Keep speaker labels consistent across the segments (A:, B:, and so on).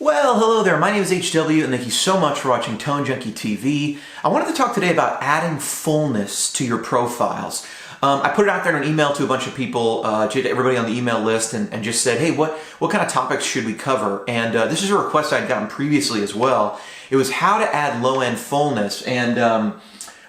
A: Well, hello there. My name is HW, and thank you so much for watching Tone Junkie TV. I wanted to talk today about adding fullness to your profiles. I put it out there in an email to a bunch of people, to everybody on the email list, and just said, hey, what kind of topics should we cover? And this is a request I'd gotten previously as well. It was how to add low-end fullness. And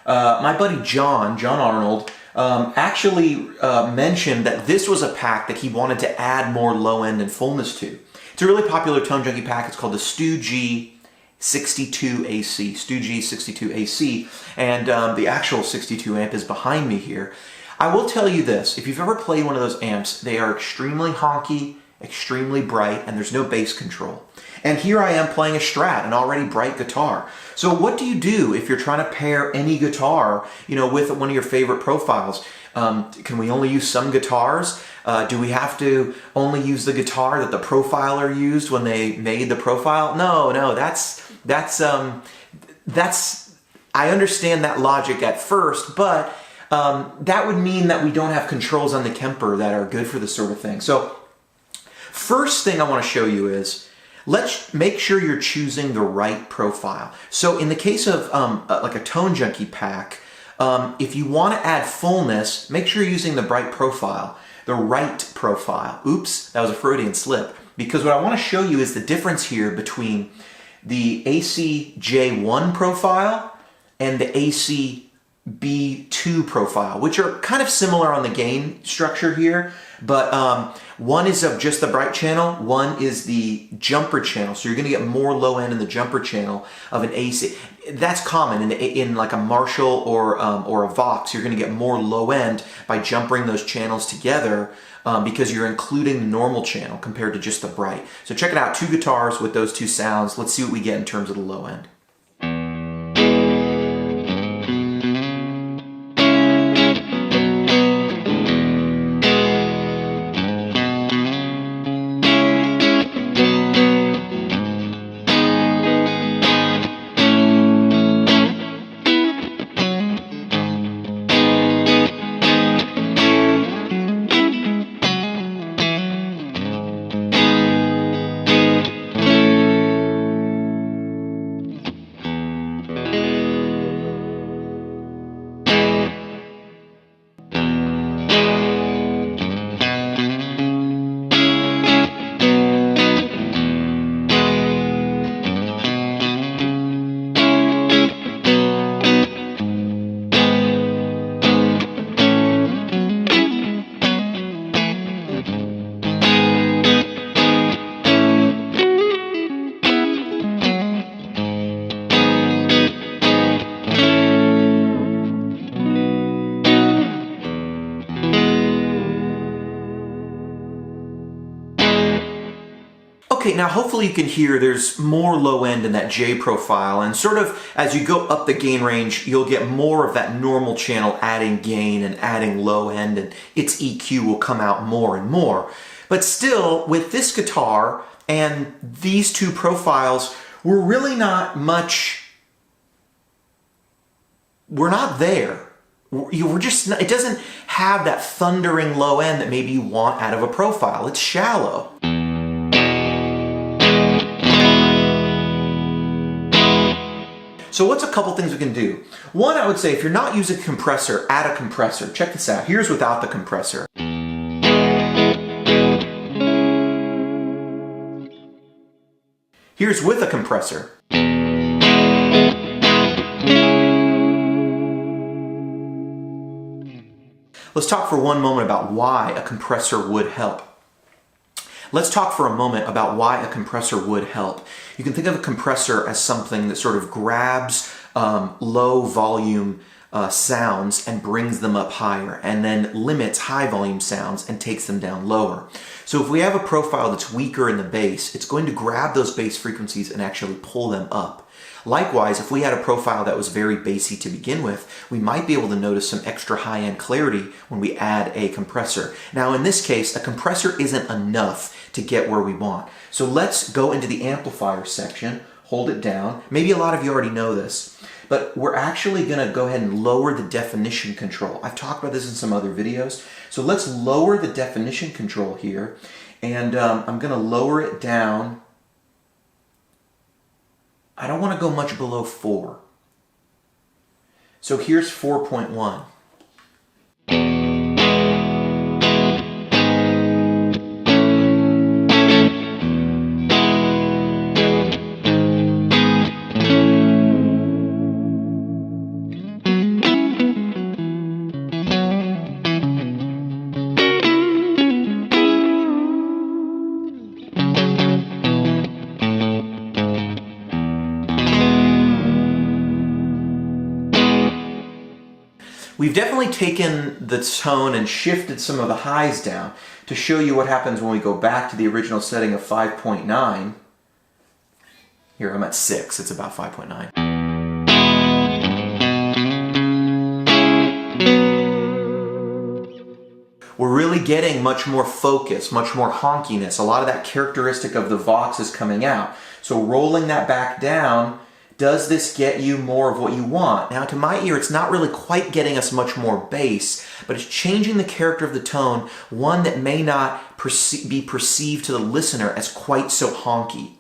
A: my buddy John Arnold, actually mentioned that this was a pack that he wanted to add more low-end and fullness to. It's a really popular Tone Junkie pack. It's called the Stu G 62 AC, Stu G 62 AC, and the actual 62 amp is behind me here. I will tell you this, if you've ever played one of those amps, they are extremely honky, extremely bright, and there's no bass control. And here I am playing a strat, an already bright guitar. So what do you do if you're trying to pair any guitar, with one of your favorite profiles? Can we only use some guitars? Do we have to only use the guitar that the profiler used when they made the profile? No, I understand that logic at first, but that would mean that we don't have controls on the Kemper that are good for this sort of thing. So first thing I want to show you is, let's make sure you're choosing the right profile. So in the case of like a Tone Junkie pack, if you want to add fullness, make sure you're using the right profile. Oops, that was a Freudian slip. Because what I want to show you is the difference here between the AC J1 profile and the AC B2 profile, which are kind of similar on the gain structure here, but one is of just the bright channel, one is the jumper channel. So you're going to get more low end in the jumper channel of an AC. That's common in like a Marshall or a Vox. You're going to get more low end by jumpering those channels together because you're including the normal channel compared to just the bright. So check it out, two guitars with those two sounds. Let's see what we get in terms of the low end. Okay, now hopefully you can hear there's more low end in that J profile, and sort of as you go up the gain range, you'll get more of that normal channel adding gain and adding low end, and its EQ will come out more and more. But still, with this guitar and these two profiles, we're really not there. We're just, it doesn't have that thundering low end that maybe you want out of a profile. It's shallow. So what's a couple things we can do? One, I would say if you're not using a compressor, add a compressor. Check this out. Here's without the compressor. Here's with a compressor. Let's talk for one moment about why a compressor would help. Let's talk for a moment about why a compressor would help. You can think of a compressor as something that sort of grabs low volume sounds and brings them up higher, and then limits high volume sounds and takes them down lower. So if we have a profile that's weaker in the bass, it's going to grab those bass frequencies and actually pull them up. Likewise, if we had a profile that was very bassy to begin with, we might be able to notice some extra high-end clarity when we add a compressor. Now in this case, a compressor isn't enough to get where we want. So let's go into the amplifier section, hold it down. Maybe a lot of you already know this, but we're actually going to go ahead and lower the definition control. I've talked about this in some other videos. So let's lower the definition control here, and I'm going to lower it down I don't want to go much below 4. So here's 4.1. We've definitely taken the tone and shifted some of the highs down to show you what happens when we go back to the original setting of 5.9. Here, I'm at 6. It's about 5.9. We're really getting much more focus, much more honkiness. A lot of that characteristic of the Vox is coming out. So rolling that back down, does this get you more of what you want? Now, to my ear, it's not really quite getting us much more bass, but it's changing the character of the tone, one that may not be perceived to the listener as quite so honky.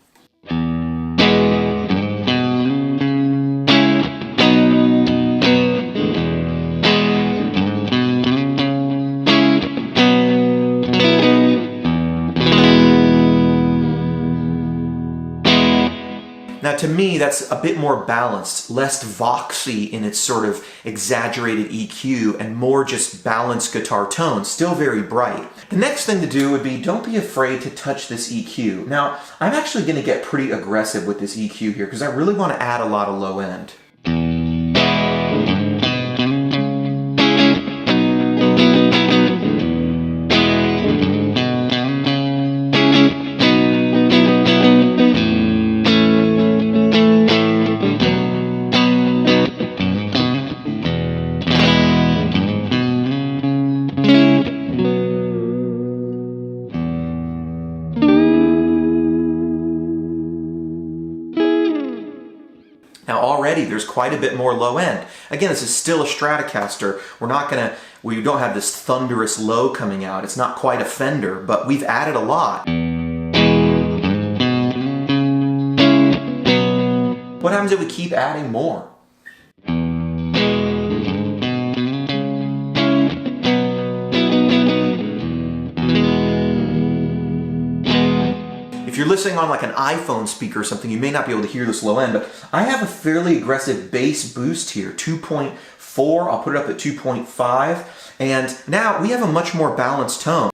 A: Now, to me, that's a bit more balanced, less voxy in its sort of exaggerated EQ, and more just balanced guitar tone, still very bright. The next thing to do would be, don't be afraid to touch this EQ. Now, I'm actually going to get pretty aggressive with this EQ here, because I really want to add a lot of low end. Now already there's quite a bit more low end. Again, this is still a Stratocaster. We don't have this thunderous low coming out. It's not quite a Fender, but we've added a lot. What happens if we keep adding more? If you're listening on like an iPhone speaker or something, you may not be able to hear this low end, but I have a fairly aggressive bass boost here, 2.4, I'll put it up at 2.5, and now we have a much more balanced tone.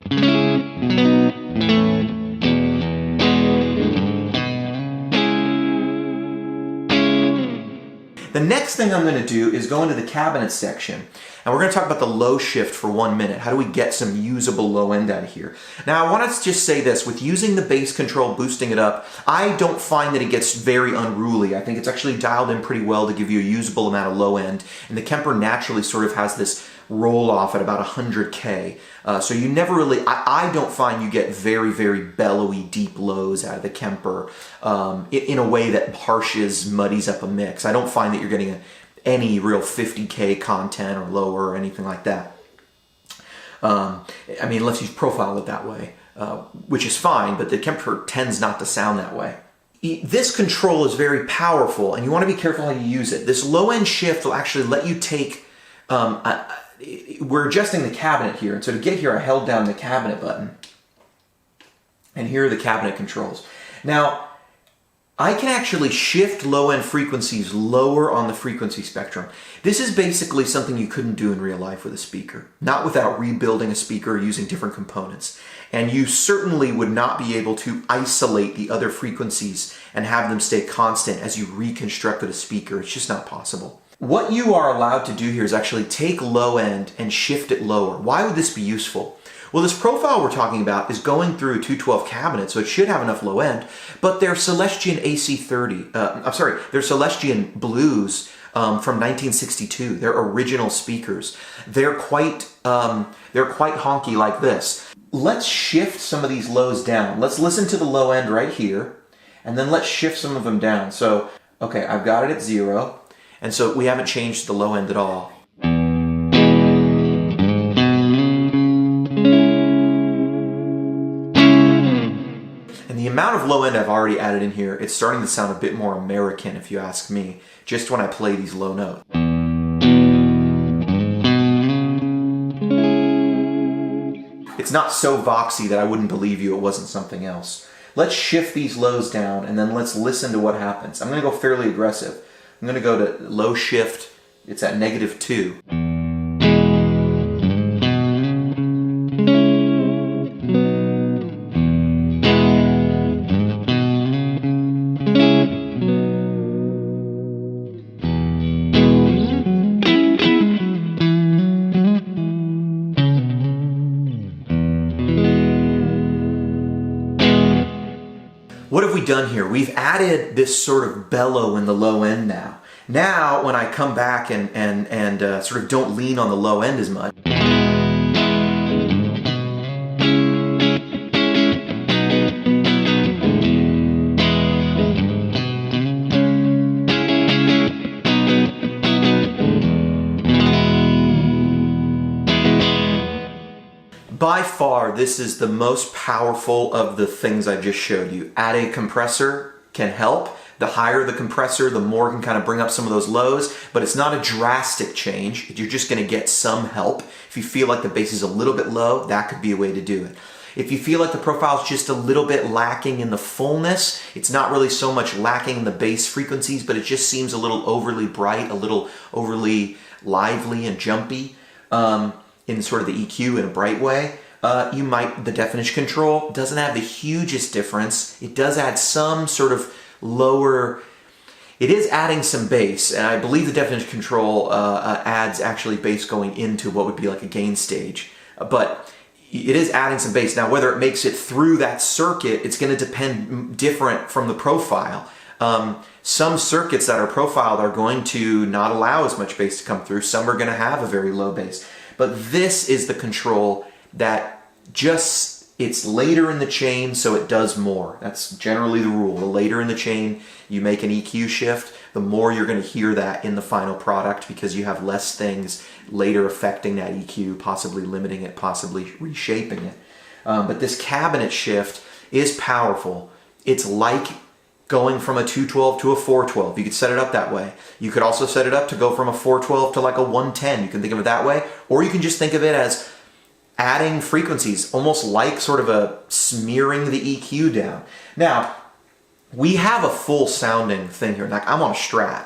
A: The next thing I'm going to do is go into the cabinet section, and we're going to talk about the low shift for 1 minute. How do we get some usable low end out of here? Now, I want to just say this. With using the bass control, boosting it up, I don't find that it gets very unruly. I think it's actually dialed in pretty well to give you a usable amount of low end, and the Kemper naturally sort of has this roll off at about 100K. So you never really, I don't find you get very, very bellowy deep lows out of the Kemper in a way that harshes, muddies up a mix. I don't find that you're getting any real 50K content or lower or anything like that. I mean, unless you profile it that way, which is fine, but the Kemper tends not to sound that way. This control is very powerful, and you want to be careful how you use it. This low end shift will actually let you take, we're adjusting the cabinet here, and so to get here I held down the cabinet button, and here are the cabinet controls. Now I can actually shift low end frequencies lower on the frequency spectrum. This is basically something you couldn't do in real life with a speaker, not without rebuilding a speaker or using different components. And you certainly would not be able to isolate the other frequencies and have them stay constant as you reconstructed a speaker. It's just not possible. What you are allowed to do here is actually take low end and shift it lower. Why would this be useful? Well, this profile we're talking about is going through a 212 cabinet, so it should have enough low end, but they're Celestion AC30, they're Celestion Blues from 1962. They're original speakers. They're quite honky like this. Let's shift some of these lows down. Let's listen to the low end right here, and then let's shift some of them down. So, okay, I've got it at 0, and so we haven't changed the low end at all. And the amount of low end I've already added in here, it's starting to sound a bit more American if you ask me, just when I play these low notes. It's not so voxy that I wouldn't believe you it wasn't something else. Let's shift these lows down and then let's listen to what happens. I'm going to go fairly aggressive. I'm going to go to low shift. It's at -2. What have we done here? We've added this sort of bellow in the low end now. Now, when I come back and sort of don't lean on the low end as much, by far, this is the most powerful of the things I just showed you. Adding a compressor can help. The higher the compressor, the more it can kind of bring up some of those lows, but it's not a drastic change. You're just going to get some help. If you feel like the bass is a little bit low, that could be a way to do it. If you feel like the profile is just a little bit lacking in the fullness, it's not really so much lacking in the bass frequencies, but it just seems a little overly bright, a little overly lively and jumpy in sort of the EQ in a bright way. The definition control doesn't have the hugest difference. It does add some sort of lower, it is adding some bass, and I believe the definition control adds actually bass going into what would be like a gain stage, but it is adding some bass. Now whether it makes it through that circuit, it's going to depend different from the profile. Some circuits that are profiled are going to not allow as much bass to come through. Some are going to have a very low bass, but this is the control that just, it's later in the chain, so it does more. That's generally the rule. The later in the chain you make an EQ shift, the more you're going to hear that in the final product because you have less things later affecting that EQ, possibly limiting it, possibly reshaping it. But this cabinet shift is powerful. It's like going from a 212 to a 412. You could set it up that way. You could also set it up to go from a 412 to like a 110. You can think of it that way, or you can just think of it as adding frequencies, almost like sort of a smearing the EQ down. Now, we have a full sounding thing here. Like I'm on a strat.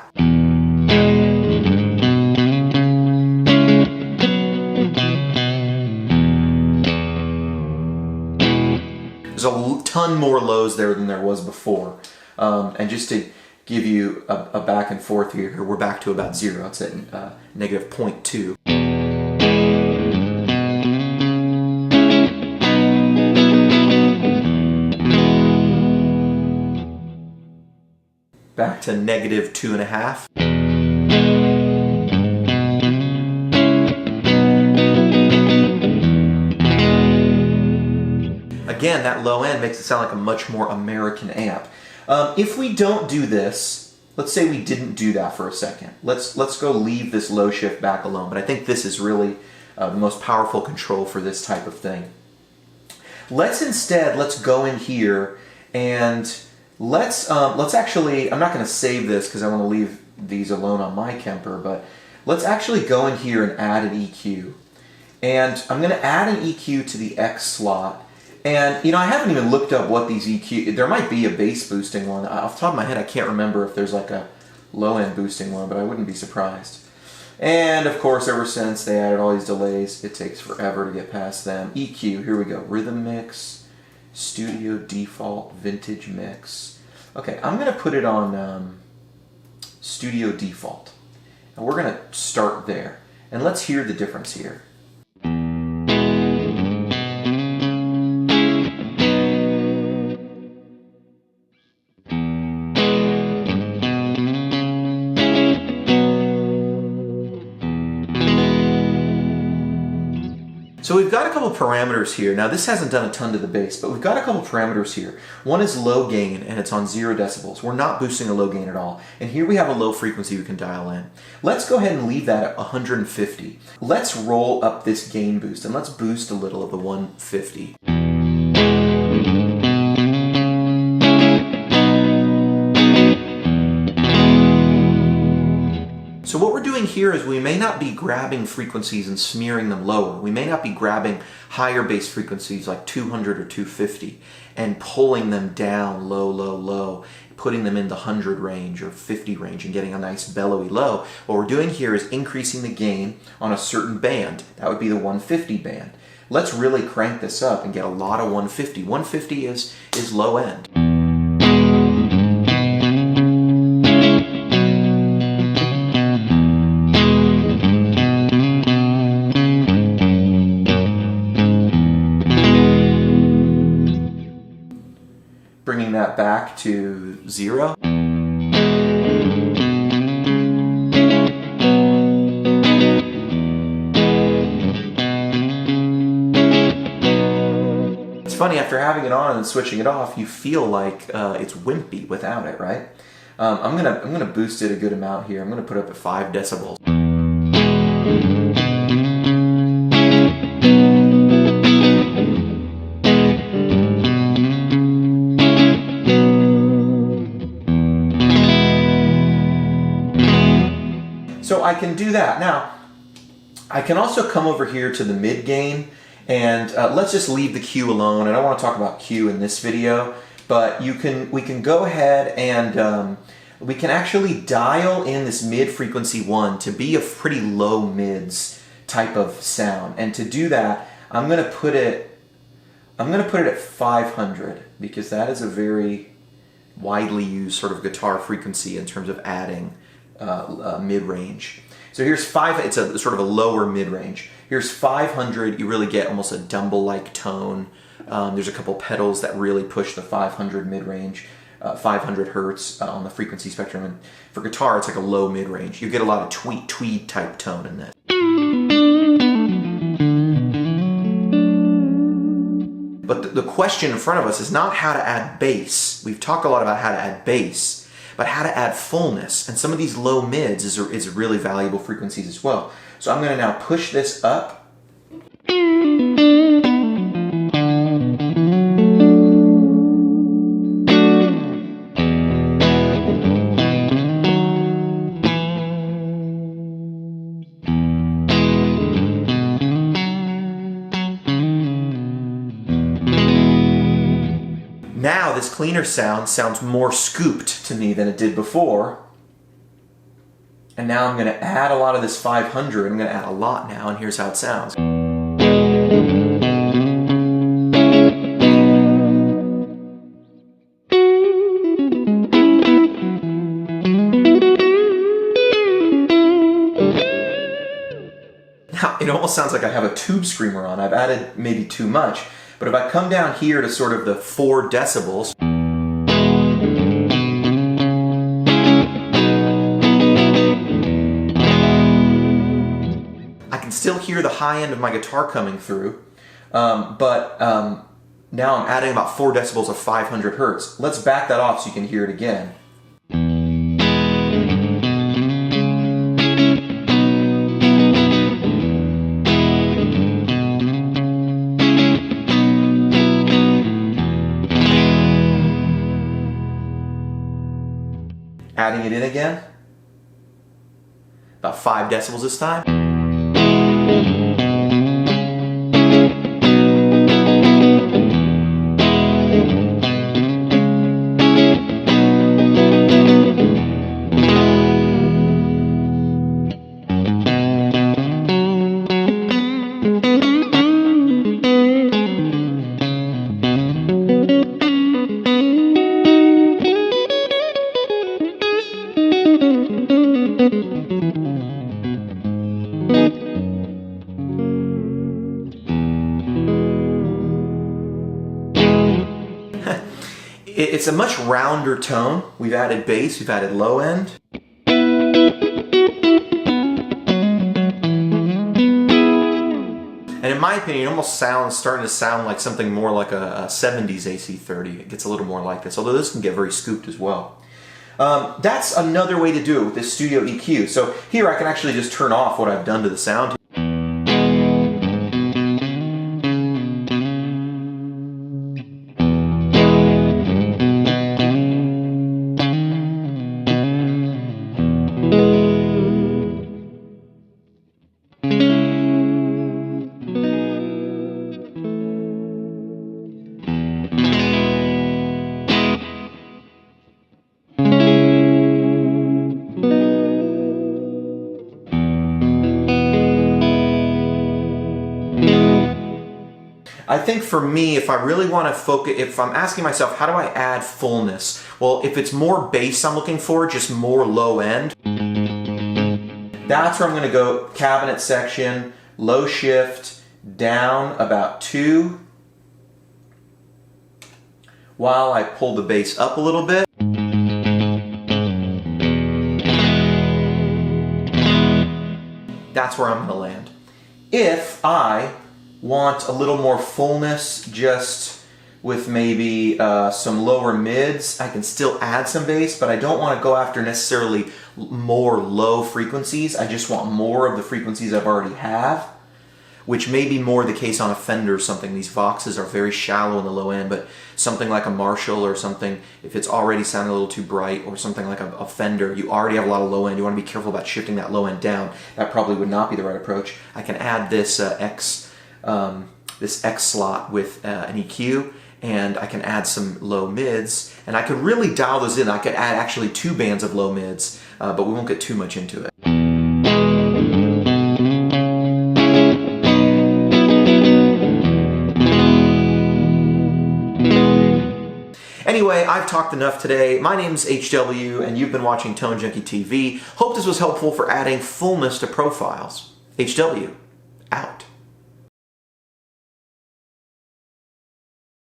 A: There's a ton more lows there than there was before. And just to give you a back and forth here, we're back to about 0. It's at -0.2. Back to -2.5. Again, that low end makes it sound like a much more American amp. If we don't do this, let's say we didn't do that for a second. Let's go leave this low shift back alone. But I think this is really the most powerful control for this type of thing. Let's go in here and let's actually, I'm not going to save this because I want to leave these alone on my Kemper, but let's actually go in here and add an EQ. And I'm going to add an EQ to the X slot. And, you know, I haven't even looked up what these EQ, there might be a bass boosting one. Off the top of my head, I can't remember if there's like a low-end boosting one, but I wouldn't be surprised. And, of course, ever since they added all these delays, it takes forever to get past them. EQ, here we go. Rhythm mix, studio default, vintage mix. Okay, I'm going to put it on studio default. And we're going to start there. And let's hear the difference here. So we've got a couple parameters here. Now this hasn't done a ton to the bass, but we've got a couple parameters here. One is low gain, and it's on 0 decibels. We're not boosting a low gain at all. And here we have a low frequency we can dial in. Let's go ahead and leave that at 150. Let's roll up this gain boost, and let's boost a little of the 150. here is we may not be grabbing frequencies and smearing them lower. We may not be grabbing higher bass frequencies like 200 or 250 and pulling them down low, low, low, putting them in the 100 range or 50 range and getting a nice bellowy low. What we're doing here is increasing the gain on a certain band. That would be the 150 band. Let's really crank this up and get a lot of 150. 150 is low end. Bringing that back to 0. It's funny, after having it on and switching it off, you feel like it's wimpy without it, right? I'm gonna boost it a good amount here. I'm gonna put it up at 5 decibels. So I can do that. Now, I can also come over here to the mid gain, and let's just leave the Q alone. I don't want to talk about Q in this video, but we can go ahead and we can actually dial in this mid frequency 1 to be a pretty low mids type of sound. And to do that, I'm gonna put it at 500 because that is a very widely used sort of guitar frequency in terms of adding mid-range. So here's 5, it's a sort of a lower mid-range. Here's 500, you really get almost a Dumble-like tone. There's a couple pedals that really push the 500 mid-range, 500 hertz on the frequency spectrum. And for guitar, it's like a low mid-range. You get a lot of tweed type tone in this. But the question in front of us is not how to add bass. We've talked a lot about how to add bass, but how to add fullness. And some of these low mids is really valuable frequencies as well. So I'm gonna now push this up. Now this cleaner sound sounds more scooped to me than it did before. And now I'm going to add a lot of this 500. I'm going to add a lot now, and here's how it sounds. Now, it almost sounds like I have a tube screamer on. I've added maybe too much. But if I come down here to sort of the 4 decibels, I can still hear the high end of my guitar coming through, but now I'm adding about 4 decibels of 500 hertz. Let's back that off so you can hear it again. Adding it in again, about 5 decibels this time. It's a much rounder tone. We've added bass, we've added low end. And in my opinion, it almost starting to sound like something more like a 70s AC30. It gets a little more like this, although this can get very scooped as well. That's another way to do it with this Studio EQ. So here I can actually just turn off what I've done to the sound. think for me, if I really want to focus, if I'm asking myself, how do I add fullness? Well, if it's more bass I'm looking for, just more low end, that's where I'm going to go cabinet section, low shift, down about 2, while I pull the bass up a little bit. That's where I'm going to land. If I want a little more fullness, just with maybe some lower mids, I can still add some bass, but I don't want to go after necessarily more low frequencies. I just want more of the frequencies I've already have, which may be more the case on a Fender or something. These Voxes are very shallow in the low end, but something like a Marshall or something, if it's already sounding a little too bright, or something like a Fender, you already have a lot of low end, you want to be careful about shifting that low end down. That probably would not be the right approach. I can add this X slot with an EQ, and I can add some low mids, and I could really dial those in. I could add actually 2 bands of low mids, but we won't get too much into it. Anyway, I've talked enough today. My name's HW, and you've been watching Tone Junkie TV. Hope this was helpful for adding fullness to profiles. HW.